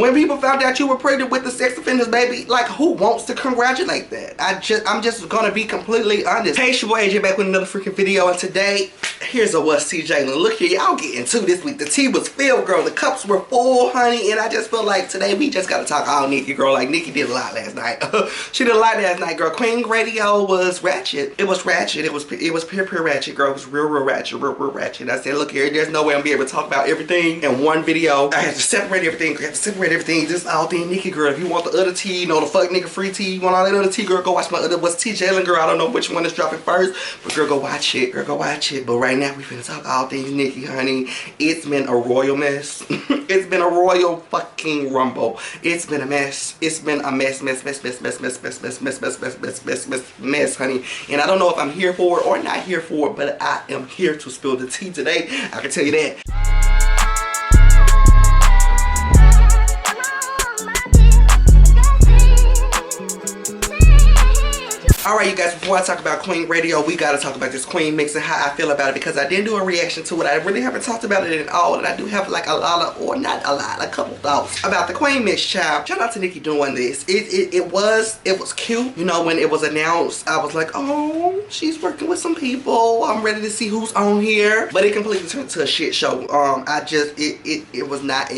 When people found out you were pregnant with the sex offenders, baby, like, who wants to congratulate that? I'm just gonna be completely honest. Hey, it's your boy AJ back with another freaking video, and today, here's a what's TJ. Look here, y'all getting to this week. The tea was filled, girl. The cups were full, honey, and I just feel like today we just gotta talk all Nicki, girl. Like, Nicki did a lot last night. She did a lot last night, girl. Queen Radio was ratchet. It was ratchet. It was pure ratchet, girl. It was real ratchet, real ratchet. I said, look here, there's no way I'm gonna be able to talk about everything in one video. I had to separate everything. I had to separate everything. This is all thing Nicki, girl. If you want the other tea, you know, the fuck nigga free tea, you want all that other tea, girl, go watch my other what's TJ, girl. I don't know which one is dropping first, but girl, go watch it. Girl, go watch it. But right now we finna talk all things Nicki, honey. It's been a royal mess. It's been a royal fucking rumble. It's been a mess. It's been a mess, honey. And I don't know if I'm here for it or not here for it, but I am here to spill the tea today. I can tell you that. Alright, you guys, before I talk about Queen Radio, we gotta talk about this Queen mix and how I feel about it, because I didn't do a reaction to it. I really haven't talked about it at all, and I do have like a lot of, or not a lot, a couple thoughts about the Queen mix, child. Shout out to Nicki doing this. It was cute. You know, when it was announced, I was like, oh, she's working with some people. I'm ready to see who's on here. But it completely turned into a shit show. It was not,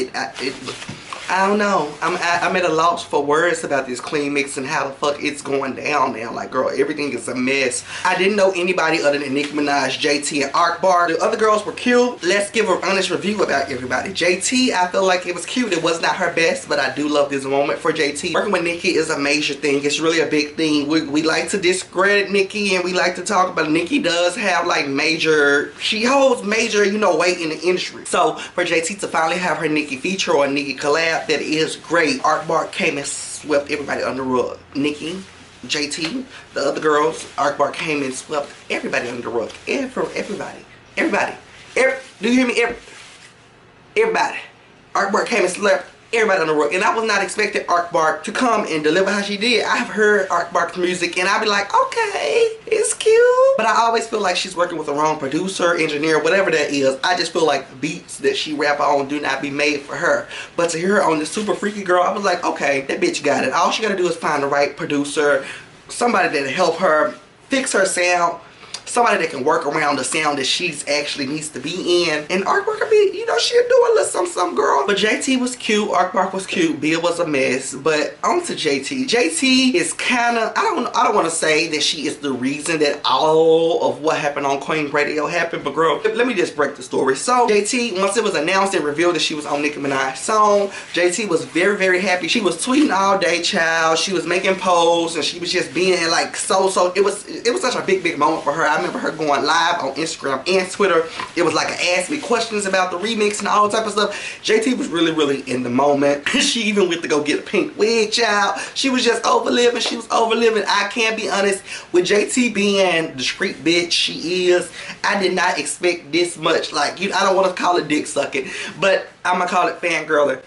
I don't know. I'm at a loss for words about this Queen mix and how the fuck it's going down now. Like, girl, everything is a mess. I didn't know anybody other than Nicki Minaj, JT, and Arkbar. The other girls were cute. Let's give an honest review about everybody. JT, I feel like it was cute. It was not her best, but I do love this moment for JT. Working with Nicki is a major thing. It's really a big thing. We like to discredit Nicki, and we like to talk about Nicki does have like major, she holds major, you know, weight in the industry. So for JT to finally have her Nicki feature or Nicki collab, that is great. Arkbar came and swept everybody under the rug. Nicki, JT, the other girls, Arkbar came and swept everybody under the rug. Everybody. Do you hear me? Everybody. Arkbar came and swept everybody on the rug, and I was not expecting Arkbar to come and deliver how she did. I have heard Arkbar's music, and I'd be like, okay, it's cute. But I always feel like she's working with the wrong producer, engineer, whatever that is. I just feel like the beats that she rap on do not be made for her. But to hear her on this Super Freaky Girl, I was like, okay, that bitch got it. All she gotta do is find the right producer, somebody that'll help her fix her sound, somebody that can work around the sound that she's actually needs to be in. And Arkbar could be, you know, she'll do a little some girl. But JT was cute, Arkbar was cute, Bill was a mess. But on to JT. JT is kinda, I don't wanna say that she is the reason that all of what happened on Queen Radio happened, but girl, let me just break the story. So JT, once it was announced and revealed that she was on Nicki Minaj's song, JT was very happy. She was tweeting all day, child. She was making posts, and she was just being like so it was such a big moment for her. I remember her going live on Instagram and Twitter. It was like ask me questions about the remix and all type of stuff. JT was really in the moment. She even went to go get a pink wig, child. She was just overliving. She was overliving. I can't be honest with JT being the street bitch she is. I did not expect this much. Like, I don't want to call it dick sucking, but I'm gonna call it fangirling.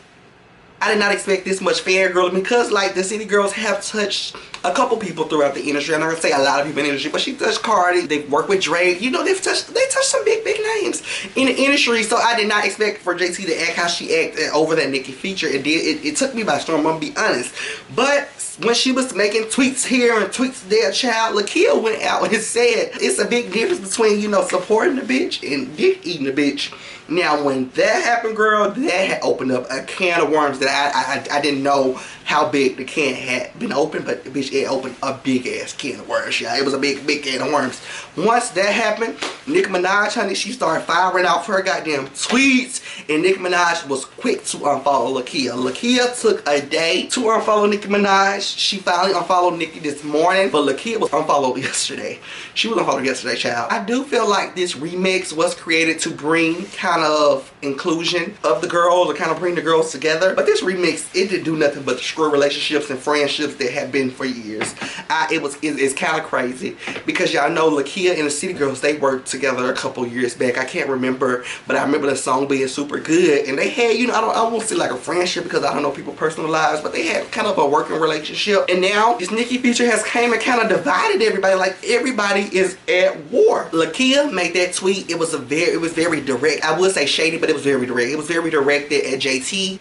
I did not expect this much fangirling, because like the city girls have touched a couple people throughout the industry. I'm not gonna say a lot of people in the industry, but she touched Cardi. They've worked with Drake. You know, they touched some big names in the industry. So I did not expect for JT to act how she acted over that Nicki feature. It took me by storm, I'm gonna be honest. But when she was making tweets here and tweets there, child, Lakia went out and said it's a big difference between, you know, supporting the bitch and dick eating the bitch. Now, when that happened, girl, that had opened up a can of worms that I didn't know how big the can had been opened, but the bitch, it opened a big ass can of worms, y'all. It was a big can of worms. Once that happened, Nicki Minaj, honey, she started firing out for her goddamn tweets, and Nicki Minaj was quick to unfollow Lakia. Lakia took a day to unfollow Nicki Minaj. She finally unfollowed Nicki this morning, but Lakia was unfollowed yesterday. She was unfollowed yesterday, child. I do feel like this remix was created to bring kind of inclusion of the girls, or kind of bring the girls together, but this remix, it didn't do nothing but destroy relationships and friendships that have been for years. It's kind of crazy because y'all know Lakia and the City Girls, they worked together a couple years back. I can't remember, but I remember the song being super good, and they had, you know, I won't say like a friendship because I don't know people's personal lives, but they had kind of a working relationship. And now this Nicki feature has came and kind of divided everybody. Like everybody is at war. Lakia made that tweet. It was very direct. I would say shady, but it was very direct. It was very directed at JT.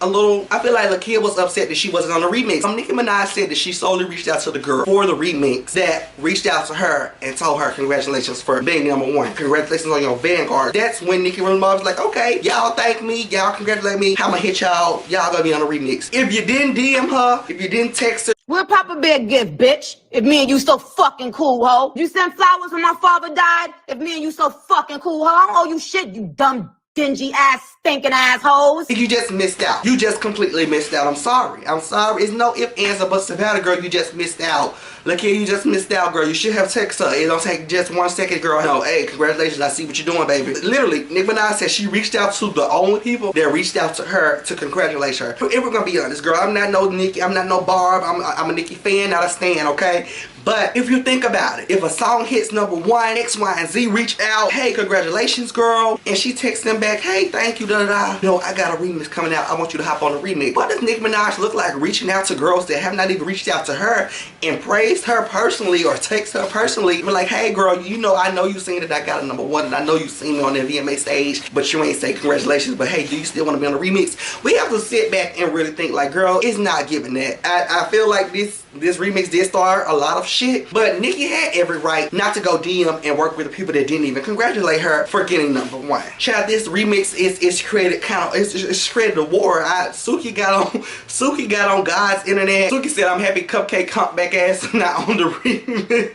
I feel like Lakia was upset that she wasn't on the remix. Nicki Minaj said that she solely reached out to the girl for the remix that reached out to her and told her congratulations for being #1. Congratulations on your Vanguard. That's when Nicki Minaj was like, okay, y'all thank me, y'all congratulate me, I'ma hit y'all gonna be on the remix. If you didn't DM her, if you didn't text her, we'll pop a big gift, bitch. If me and you so fucking cool, ho. You sent flowers when my father died. If me and you so fucking cool, ho. I don't owe you shit, you dumb, dingy ass, stinking assholes. You just missed out. You just completely missed out. I'm sorry. I'm sorry. It's no ifs, ands, or buts about it, girl. You just missed out. Look here, you just missed out, girl. You should have texted her. It don't take just 1 second, girl. No, hey, congratulations. I see what you're doing, baby. Literally, Nicki Minaj said she reached out to the only people that reached out to her to congratulate her. If we're gonna be honest, girl, I'm not no Nicki. I'm not no Barb. I'm a Nicki fan, not a stan, okay? But if you think about it, if a song hits #1, X, Y, and Z reach out, hey, congratulations, girl, and she texts them back, hey, thank you, da-da-da. No, I got a remix coming out. I want you to hop on the remix. What does Nicki Minaj look like reaching out to girls that have not even reached out to her and praised her personally or text her personally? We're like, hey, girl, you know, I know you seen that I got a #1, and I know you seen me on the VMA stage, but you ain't say congratulations, but hey, do you still want to be on the remix? We have to sit back and really think like, girl, it's not giving that. I feel like this remix did start a lot of shit, but Nicki had every right not to go DM and work with the people that didn't even congratulate her for getting #1. Child, this remix is created it's created a war. Suki got on God's internet. Suki said, I'm happy Cupcake Comeback ass not on the remix.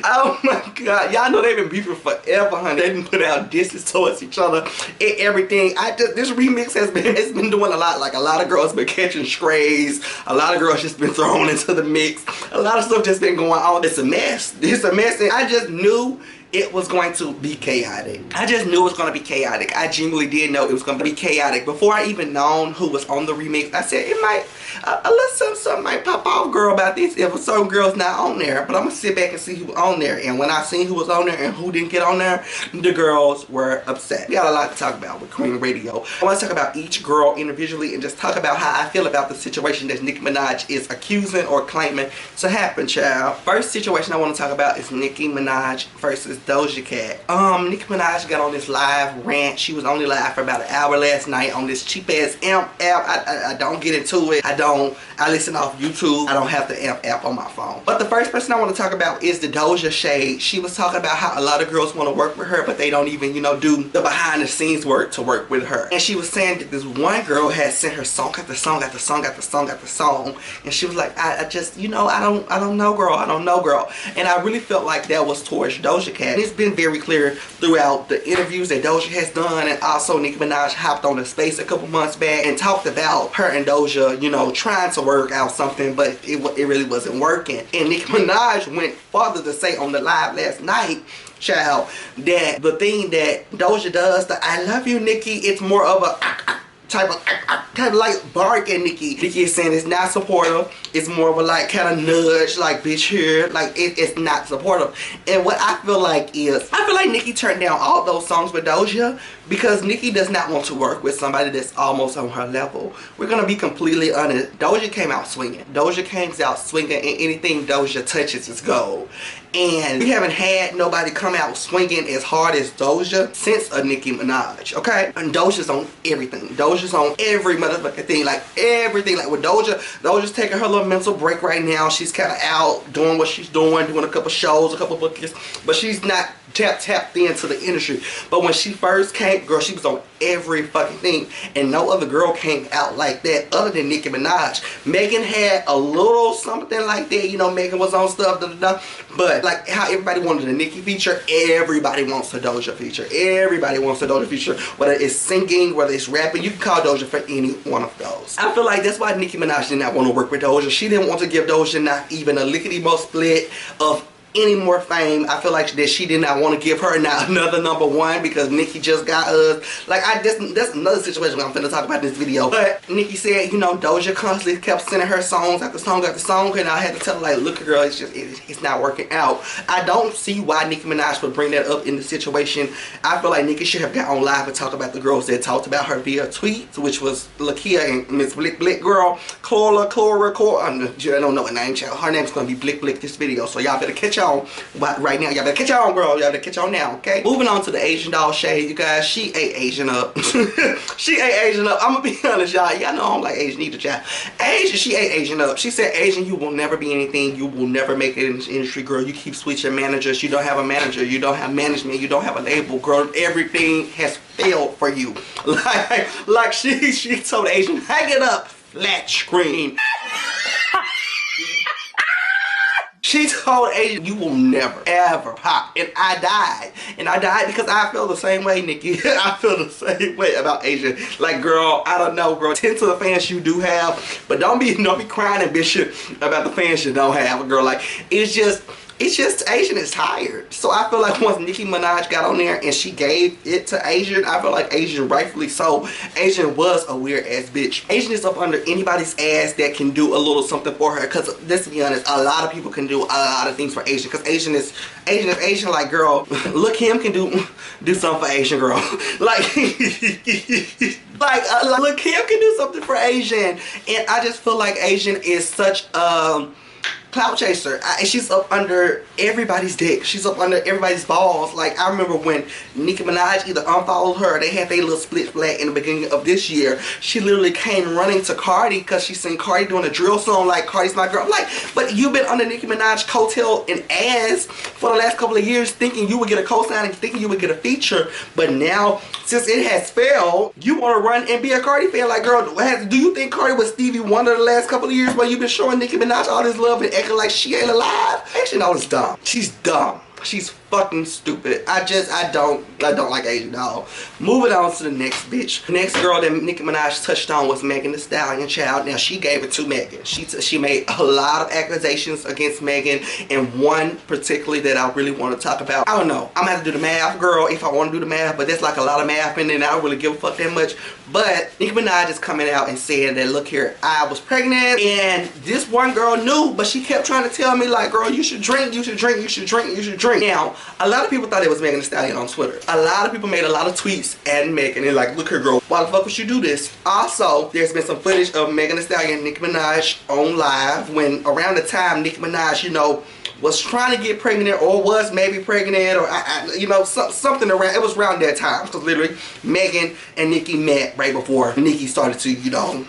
Oh my god, y'all know they've been beefing forever, honey. They've been putting out disses towards each other and everything. This remix it's been doing a lot. Like a lot of girls been catching strays. A lot of girls just been thrown into the mix. A lot of stuff just been going on. It's a mess. It's a mess, and I just knew it was going to be chaotic. I just knew it was going to be chaotic. I genuinely did know it was going to be chaotic. Before I even known who was on the remix, I said it might, a little something might pop off, girl, about this if a certain girl's not on there. But I'm going to sit back and see who's on there. And when I seen who was on there and who didn't get on there, the girls were upset. We got a lot to talk about with Queen Radio. I want to talk about each girl individually and just talk about how I feel about the situation that Nicki Minaj is accusing or claiming to happen, child. First situation I want to talk about is Nicki Minaj versus Doja Cat. Nicki Minaj got on this live rant. She was only live for about an hour last night on this cheap ass AMP app. I don't get into it. I listen off YouTube. I don't have the AMP app on my phone. But the first person I want to talk about is the Doja shade. She was talking about how a lot of girls want to work with her, but they don't even, you know, do the behind the scenes work to work with her. And she was saying that this one girl had sent her song after song after song after song after song, and she was like, I just, you know, I don't know, girl. I don't know, girl. And I really felt like that was towards Doja Cat. It's been very clear throughout the interviews that Doja has done, and also Nicki Minaj hopped on the space a couple months back and talked about her and Doja, you know, trying to work out something, but it really wasn't working. And Nicki Minaj went farther to say on the live last night, child, that the thing that Doja does, the I love you, Nicki, it's more of a type of like bark at Nicki. Nicki is saying it's not supportive. It's more of a like kind of nudge, like bitch here. Like it's not supportive. And what I feel like is, I feel like Nicki turned down all those songs with Doja because Nicki does not want to work with somebody that's almost on her level. We're gonna be completely honest. Doja came out swinging. Doja came out swinging, and anything Doja touches is gold. And we haven't had nobody come out swinging as hard as Doja since a Nicki Minaj, okay? And Doja's on everything. Doja's on every motherfucking thing, like everything. Like with Doja's taking her little mental break right now. She's kind of out doing what she's doing a couple shows, a couple bookings, but she's not tapped into the industry. But when she first came, girl, she was on every fucking thing, and no other girl came out like that other than Nicki Minaj. Megan had a little something like that, you know. Megan was on stuff, but like how everybody wanted a Nicki feature, everybody wants a Doja feature. Everybody wants a Doja feature, whether it's singing, whether it's rapping. You can call Doja for any one of those. I feel like that's why Nicki Minaj did not want to work with Doja. She didn't want to give Doja not even a lickety-mo split of any more fame. I feel like that she did not want to give her another #1 because Nicki just got us. Like, that's another situation I'm finna talk about in this video. But Nicki said, you know, Doja constantly kept sending her songs after song after song, and I had to tell her, like, look, girl, it's not working out. I don't see why Nicki Minaj would bring that up in the situation. I feel like Nicki should have got on live and talked about the girls that talked about her via tweets, which was Lakia and Miss Blick Blick girl, Cora. I don't know her name, child. Her name's gonna be Blick Blick this video, so y'all better catch on right now. Y'all better catch on, girl. Y'all better catch on now, okay? Moving on to the Asian doll shade, you guys. She ate Asian up. She ate Asian up. I'm gonna be honest, y'all. Y'all know I don't like Asian either, child. She ate Asian up. She said, Asian, you will never be anything. You will never make it in this industry, girl. You keep switching managers. You don't have a manager. You don't have management. You don't have a label, girl. Everything has failed for you. Like she told Asian, hang it up, flat screen. She told Asian, you will never, ever pop. And I died. And I died because I feel the same way, Nicki. I feel the same way about Asian. Like, girl, I don't know, girl. Tend to the fans you do have. But don't be crying and bitching about the fans you don't have, girl. Like, it's just Asian is tired. So I feel like once Nicki Minaj got on there and she gave it to Asian, I feel like Asian, rightfully so, Asian was a weird ass bitch. Asian is up under anybody's ass that can do a little something for her. Cause let's be honest, a lot of people can do a lot of things for Asian. Cause Asian is Asian. Like, girl, look, him can do something for Asian, girl. Like, look, him can do something for Asian. And I just feel like Asian is such clout chaser. She's up under everybody's dick. She's up under everybody's balls. Like, I remember when Nicki Minaj either unfollowed her, they had their little split flat in the beginning of this year. She literally came running to Cardi because she seen Cardi doing a drill song like Cardi's my girl. Like, but you've been under Nicki Minaj coattail and ass for the last couple of years thinking you would get a co-sign and thinking you would get a feature. But now, since it has failed, you want to run and be a Cardi fan. Like, girl, do you think Cardi was Stevie Wonder the last couple of years while you've been showing Nicki Minaj all this love and acting like she ain't alive? Actually, no, it's dumb. She's dumb. She's fucking stupid. I don't like Asian doll. Moving on to the next bitch. The next girl that Nicki Minaj touched on was Megan Thee Stallion, child. Now, she gave it to Megan. She made a lot of accusations against Megan, and one particularly that I really want to talk about. I don't know. I'm gonna have to do the math, girl, if I want to do the math, but there's like a lot of math in there and I don't really give a fuck that much. But Nicki Minaj is coming out and saying that, look here, I was pregnant and this one girl knew, but she kept trying to tell me, like, girl, you should drink, you should drink, you should drink, you should drink. Now, a lot of people thought it was Megan Thee Stallion on Twitter. A lot of people made a lot of tweets at Megan and like, look here, girl, why the fuck would you do this? Also, there's been some footage of Megan Thee Stallion and Nicki Minaj on live when around the time Nicki Minaj, you know, was trying to get pregnant or was maybe pregnant or you know, something around. It was around that time because literally Megan and Nicki met right before Nicki started to, you know,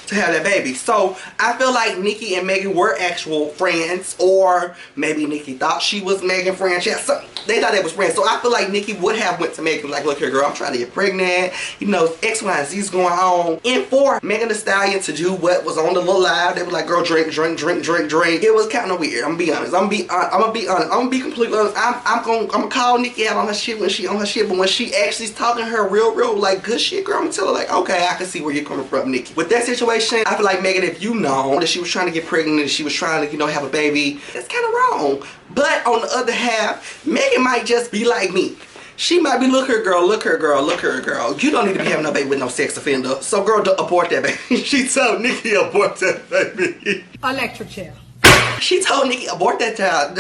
to have that baby. So I feel like Nicki and Megan were actual friends, or maybe Nicki thought she was Megan's friend. Yeah, so they thought they was friends. So I feel like Nicki would have went to Megan like, look here, girl, I'm trying to get pregnant. You know, X, Y, and Z's going on. And for Megan Thee Stallion to do what was on the little live, they were like, girl, drink, drink, drink, drink, drink. It was kind of weird. I'm gonna be honest. I'm gonna be completely honest. I'm gonna call Nicki out on her shit when she on her shit, but when she actually's talking her real like good shit, girl, I'm gonna tell her like, okay, I can see where you're coming from, Nicki. With that situation, I feel like Megan, if you know that she was trying to get pregnant and she was trying to, you know, have a baby, that's kind of wrong. But on the other half, Megan might just be like me. She might be, look her girl, look her girl, look her girl. You don't need to be having no baby with no sex offender. So girl, abort that baby. She told Nicki abort that baby. Electric chair. She told Nicki abort that child.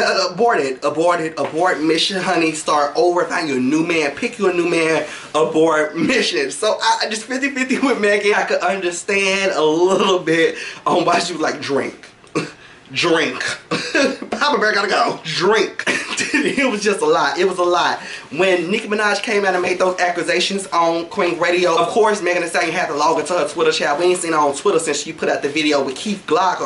Abort mission, honey. Start over, find you a new man, pick you a new man, abort mission. So I just 50-50 with Megan. I could understand a little bit on why she was like, drink. Drink. Papa Bear gotta go. Drink. It was just a lot. It was a lot. When Nicki Minaj came out and made those accusations on Queen Radio, of course Megan Thee Stallion had to log into her Twitter chat. We ain't seen her on Twitter since she put out the video with Keith Glock,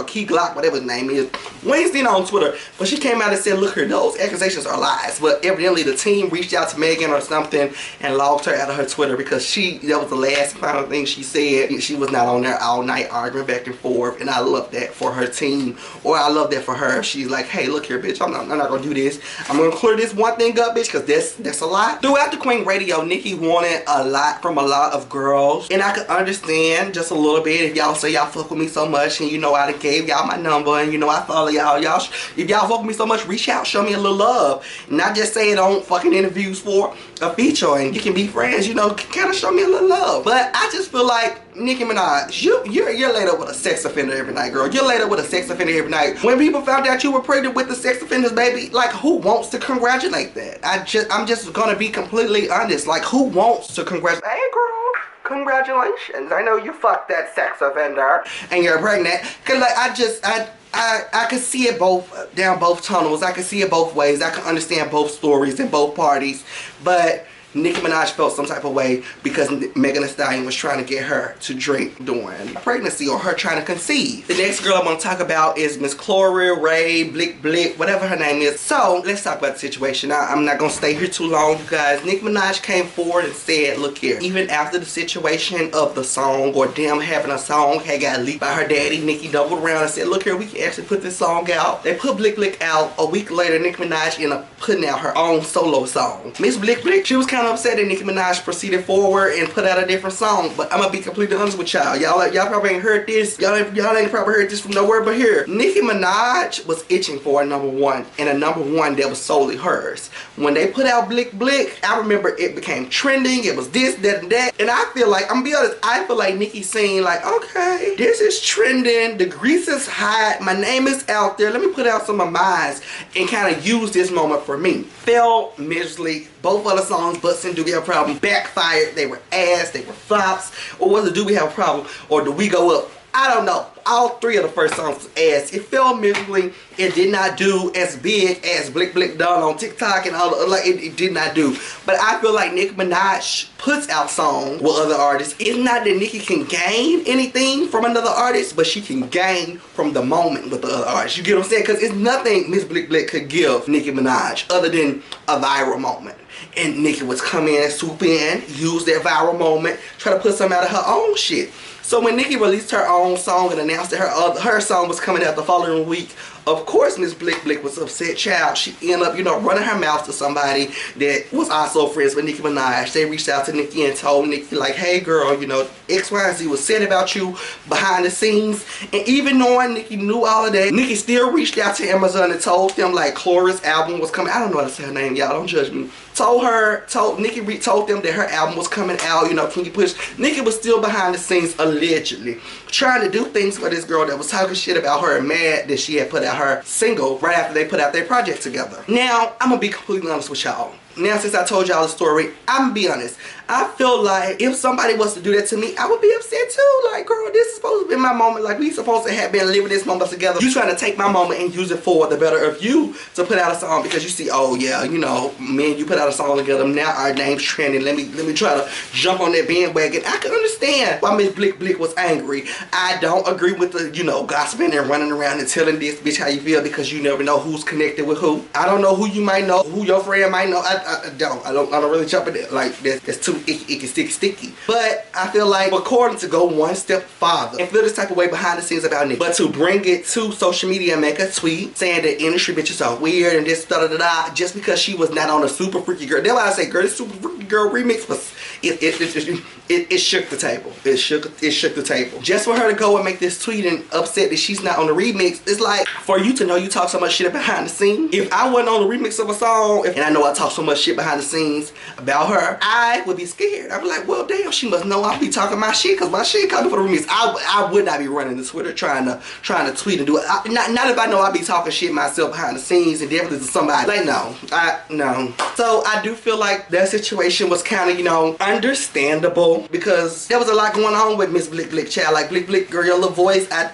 whatever his name is. We ain't seen her on Twitter. But she came out and said, look here, those accusations are lies. But evidently the team reached out to Megan or something and logged her out of her Twitter because that was the last final thing she said. She was not on there all night arguing back and forth. And I love that for her team. Or I love that for her. She's like, hey, look here, bitch, I'm not gonna do this. I'm gonna clear this one thing up, bitch, because that's It's a lot. Throughout the Queen Radio, Nicki wanted a lot from a lot of girls, and I could understand just a little bit if y'all say y'all fuck with me so much, and you know I done gave y'all my number, and you know I follow y'all. If y'all fuck with me so much, reach out, show me a little love. Not just say it on fucking interviews for a feature and you can be friends, you know, kind of show me a little love. But I just feel like Nicki Minaj, you're laid up with a sex offender every night, girl. You're laid up with a sex offender every night. When people found out you were pregnant with the sex offenders, baby, like who wants to congratulate that? I'm just gonna be completely honest. Like who wants to congratulate? Hey, girl, congratulations. I know you fucked that sex offender and you're pregnant. Cause like I could see it both down both tunnels. I could see it both ways. I can understand both stories and both parties. But Nicki Minaj felt some type of way because Megan Thee Stallion was trying to get her to drink during pregnancy, or her trying to conceive. The next girl I'm going to talk about is Miss Chloe Ray Blick Blick, whatever her name is. So let's talk about the situation. I'm not going to stay here too long, you guys. Nicki Minaj came forward and said, look here, even after the situation of the song, or them having a song had got leaked by her daddy, Nicki doubled around and said, look here, we can actually put this song out. They put Blick Blick out. A week later, Nicki Minaj ended up putting out her own solo song. Miss Blick Blick, she was kind of upset that Nicki Minaj proceeded forward and put out a different song. But I'm gonna be completely honest with y'all. Y'all probably ain't heard this. Y'all ain't probably heard this from nowhere but here. Nicki Minaj was itching for a #1, and a #1 that was solely hers. When they put out Blick Blick, I remember it became trending. It was this, that, and that. And I feel like, I'm gonna be honest, I feel like Nicki's saying like, okay, this is trending. The grease is hot. My name is out there. Let me put out some of mine and kind of use this moment for me. Fell miserably. Both other songs, Butts and Do We Have a Problem, backfired. They were ass, they were flops. Or was it Do We Have a Problem, or Do We Go Up? I don't know. All three of the first songs was ass. It fell miserably. It did not do as big as Blick Blick done on TikTok and all the, like it did not do. But I feel like Nicki Minaj puts out songs with other artists. It's not that Nicki can gain anything from another artist, but she can gain from the moment with the other artist. You get what I'm saying? Because it's nothing Miss Blick Blick could give Nicki Minaj other than a viral moment. And Nicki was come in, swoop in, use that viral moment, try to put some out of her own shit. So when Nicki released her own song and announced that her song was coming out the following week, of course Miss Blick Blick was upset, child. She ended up, you know, running her mouth to somebody that was also friends with Nicki Minaj. They reached out to Nicki and told Nicki like, hey girl, you know, X, Y, and Z was said about you behind the scenes. And even knowing Nicki knew all of that, Nicki still reached out to Amazon and told them like Chloe's album was coming. I don't know how to say her name, y'all, don't judge me. Nicki told them that her album was coming out, you know, can you push? Nicki was still behind the scenes, allegedly, trying to do things for this girl that was talking shit about her and mad that she had put out her single right after they put out their project together. Now, I'm gonna be completely honest with y'all. Now, since I told y'all the story, I'm gonna be honest. I feel like if somebody was to do that to me, I would be upset too. Like, girl, this is supposed to be my moment. Like, we supposed to have been living this moment together. You trying to take my moment and use it for the better of you to put out a song because you see, oh yeah, you know, me and you put out a song together. Now our name's trending. Let me try to jump on that bandwagon. I can understand why Miss Blick Blick was angry. I don't agree with the, you know, gossiping and running around and telling this bitch how you feel because you never know who's connected with who. I don't know who you might know, who your friend might know. I don't really jump in there. Like that's too icky, sticky. But I feel like according to go one step farther and feel this type of way behind the scenes about Nicki, but to bring it to social media and make a tweet saying that industry bitches are weird and this da just because she was not on a Super Freaky Girl. That's why I say, girl, this Super Freaky Girl remix was it shook the table. It shook the table. Just for her to go and make this tweet and upset that she's not on the remix, it's like for you to know you talk so much shit behind the scenes. If I wasn't on the remix of a song, and I know I talk so much shit behind the scenes about her, I would be scared. I'd be like, well, damn, she must know I'll be talking my shit because my shit coming for the remix. I would not be running the Twitter trying to tweet and do it. Not if I know I'll be talking shit myself behind the scenes and definitely to somebody. Like, no. So I do feel like that situation was kind of, you know, understandable because there was a lot going on with Miss Blick Blick, child. Like, Blick Blick, girl, your little voice, I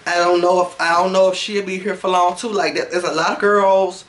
don't know if she'll be here for long too. Like that, there's a lot of girls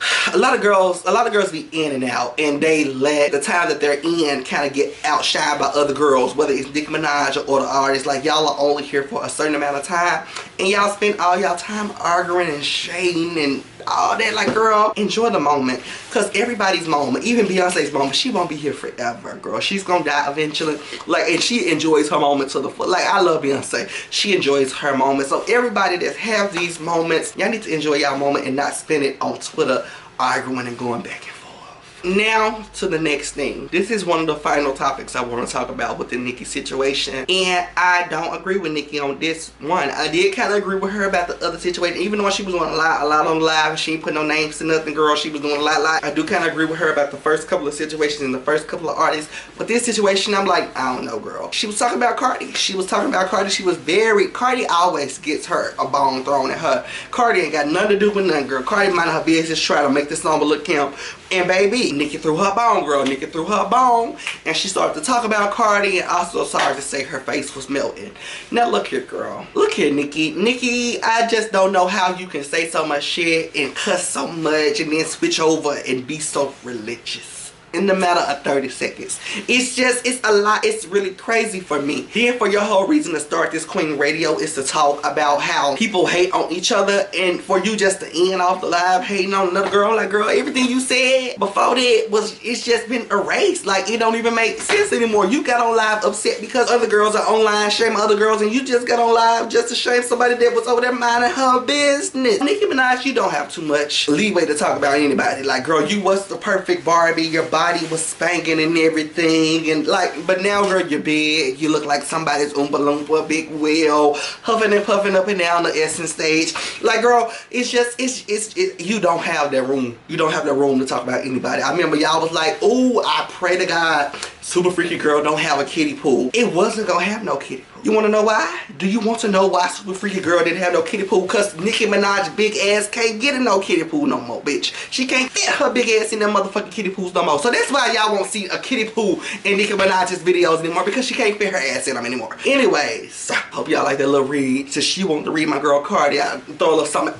be in and out, and they let the time that they're in kind of get outshined by other girls, whether it's Nicki Minaj or the artist. Like, y'all are only here for a certain amount of time, and y'all spend all y'all time arguing and shading and all that. Like, girl, enjoy the moment, because everybody's moment, even Beyonce's moment, she won't be here forever, girl. She's gonna die eventually. Like, and she enjoys her moment to the full. Like, I love Beyonce. She enjoys her moment. So everybody that have these moments, y'all need to enjoy y'all moment and not spend it on Twitter arguing and going back and forth. now to the next thing. This is one of the final topics I want to talk about with the Nicki situation, and I don't agree with Nicki on this one. I did kind of agree with her about the other situation, even though she was doing a lot on live and she ain't put no names to nothing, girl. She was doing a lot. I do kind of agree with her about the first couple of situations and the first couple of artists, but this situation, I'm like, I don't know, girl. She was talking about Cardi. She was Cardi always gets her a bone thrown at her. Cardi ain't got nothing to do with nothing, girl. Cardi mind her business, try to make this number look camp. And baby, Nicki threw her bone, girl. Nicki threw her bone, and she started to talk about Cardi, and also started to say her face was melting. Now look here, girl. Look here, Nicki. Nicki, I just don't know how you can say so much shit and cuss so much and then switch over and be so religious in the matter of 30 seconds. It's a lot. It's really crazy for me. Then for your whole reason to start this Queen Radio is to talk about how people hate on each other, and for you just to end off the live hating on another girl. Like, girl, everything you said before that it's just been erased. Like, it don't even make sense anymore. You got on live upset because other girls are online shaming other girls, and you just got on live just to shame somebody that was over there minding her business. Nicki Minaj, you don't have too much leeway to talk about anybody. Like, girl, you was the perfect Barbie. Your body was spanking and everything, and like, but now, girl, you're big. You look like somebody's Oompa Loompa, big wheel, huffing and puffing up and down the Essence stage. Like, girl, it's just, you don't have that room. You don't have that room to talk about anybody. I remember y'all was like, oh, I pray to God Super Freaky Girl don't have a kiddie pool. It wasn't gonna have no kiddie pool. You wanna know why? Do you want to know why Super Freaky Girl didn't have no kiddie pool? Because Nicki Minaj big ass can't get in no kiddie pool no more, bitch. She can't fit her big ass in them motherfucking kiddie pools no more. So that's why y'all won't see a kiddie pool in Nicki Minaj's videos anymore, because she can't fit her ass in them anymore. Anyways, hope y'all like that little read. Since she wanted to read my girl Cardi, I throw a little something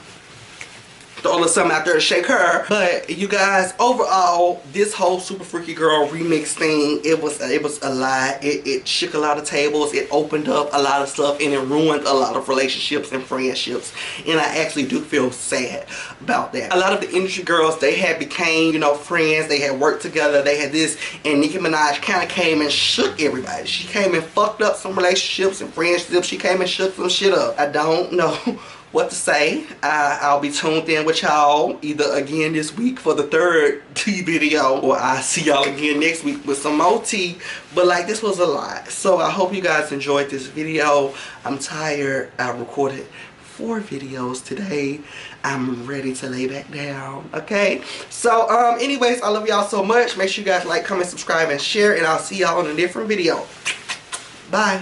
out there to shake her. But you guys, overall, this whole Super Freaky Girl remix thing, it was a lie. It shook a lot of tables. It opened up a lot of stuff, and it ruined a lot of relationships and friendships, and I actually do feel sad about that. A lot of the industry girls, they had became, you know, friends. They had worked together. They had this, and Nicki Minaj kind of came and shook everybody. She came and fucked up some relationships and friendships. She came and shook some shit up. I don't know what to say. I'll be tuned in with y'all either again this week for the third tea video, or I'll see y'all again next week with some more tea. But like, this was a lot. So I hope you guys enjoyed this video. I'm tired. I recorded 4 videos today. I'm ready to lay back down. Okay, so anyways, I love y'all so much. Make sure you guys like, comment, subscribe, and share, and I'll see y'all in a different video. Bye.